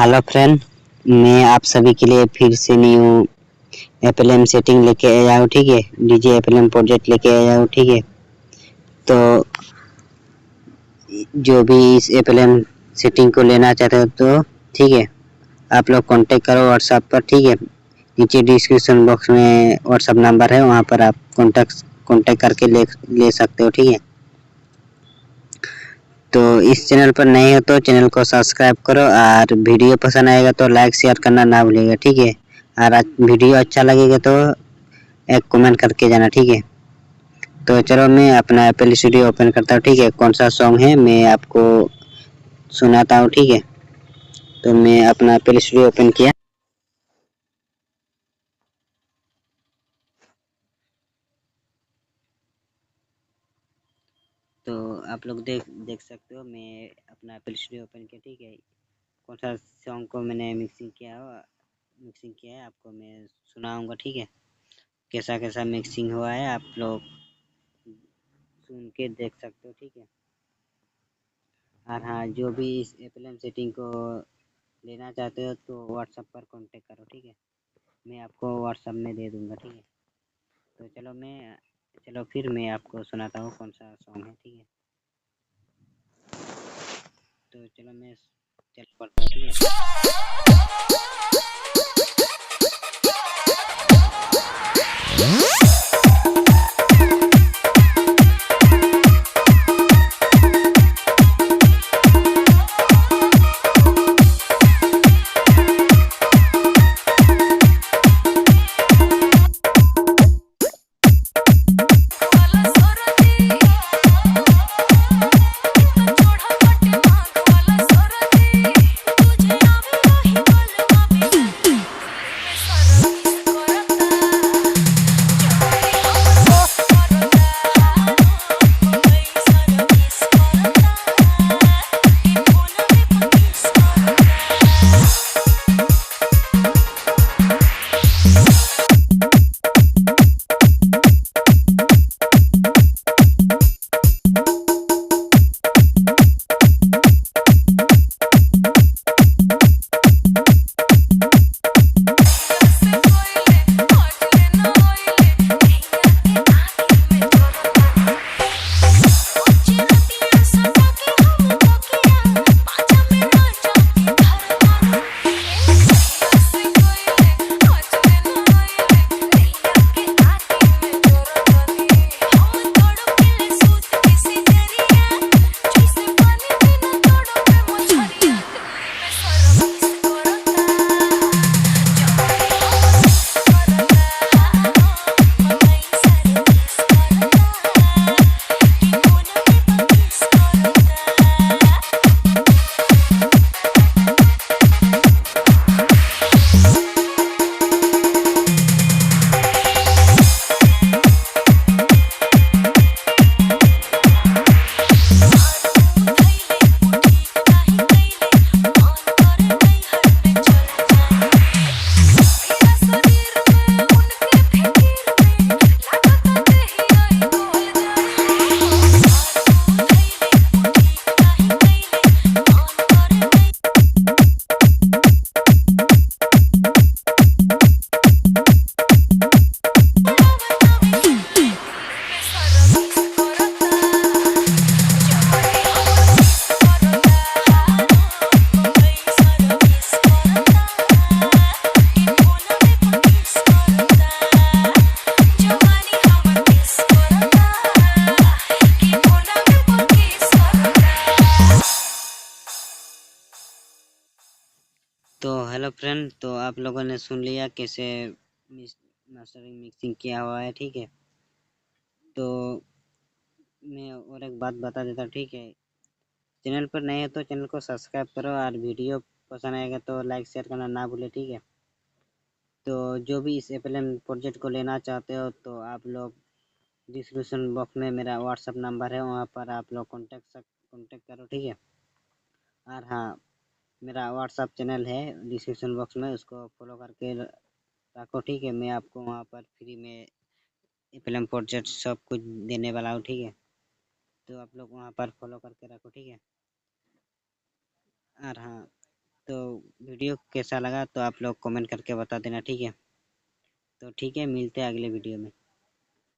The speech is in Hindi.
हेलो फ्रेंड, मैं आप सभी के लिए फिर से न्यू एफएलएम सेटिंग लेके आया हूँ। ठीक है, डीजे एफएलएम प्रोजेक्ट लेके आया हूँ। ठीक है, तो जो भी इस एफएलएम सेटिंग को लेना चाहते हो तो ठीक है, आप लोग कांटेक्ट करो व्हाट्सएप पर। ठीक है, नीचे डिस्क्रिप्शन बॉक्स में व्हाट्सएप नंबर है, वहाँ पर आप कांटेक्ट करके ले सकते हो। ठीक है, तो इस चैनल पर नए हो तो चैनल को सब्सक्राइब करो और वीडियो पसंद आएगा तो लाइक शेयर करना ना भूलिएगा। ठीक है, और वीडियो अच्छा लगेगा तो एक कमेंट करके जाना। ठीक है, तो चलो मैं अपना एप्पल स्टूडियो ओपन करता हूँ। ठीक है, कौन सा सॉन्ग है मैं आपको सुनाता हूँ। ठीक है, तो मैं अपना एप्पल स्टूडियो ओपन किया। तो आप लोग देख सकते हो मैं अपना एप्पल स्टूडियो ओपन किया। ठीक है, कौन सा सॉन्ग को मैंने मिक्सिंग किया है आपको मैं सुनाऊंगा। ठीक है, कैसा कैसा मिक्सिंग हुआ है आप लोग सुन के देख सकते हो। ठीक है, और हाँ, जो भी इस एफएलएम सेटिंग को लेना चाहते हो तो व्हाट्सएप पर कांटेक्ट करो। ठीक है, मैं आपको व्हाट्सएप में दे दूंगा। ठीक है, तो चलो फिर मैं आपको सुनाता हूँ कौन सा सॉन्ग है। ठीक है, तो चलो मैं चल पड़ता हूँ। ठीक है, तो हेलो फ्रेंड, तो आप लोगों ने सुन लिया कैसे मास्टरिंग मिक्सिंग किया हुआ है। ठीक है, तो मैं और एक बात बता देता हूँ। ठीक है, चैनल पर नए हो तो चैनल को सब्सक्राइब करो और वीडियो पसंद आएगा तो लाइक शेयर करना ना भूले। ठीक है, तो जो भी इस एफएलएम प्रोजेक्ट को लेना चाहते हो तो आप लोग डिस्क्रिप्शन बॉक्स में मेरा व्हाट्सअप नंबर है, वहाँ पर आप लोग कॉन्टेक्ट करो। ठीक है, और हाँ, मेरा व्हाट्सअप चैनल है डिस्क्रिप्शन बॉक्स में, उसको फॉलो करके रखो। ठीक है, मैं आपको वहाँ पर फ्री में एफएलएम प्रोजेक्ट सब कुछ देने वाला हूँ। ठीक है, तो आप लोग वहाँ पर फॉलो करके रखो। ठीक है, और हाँ, तो वीडियो कैसा लगा तो आप लोग कमेंट करके बता देना, ठीक है। तो ठीक है, मिलते हैं अगले वीडियो में।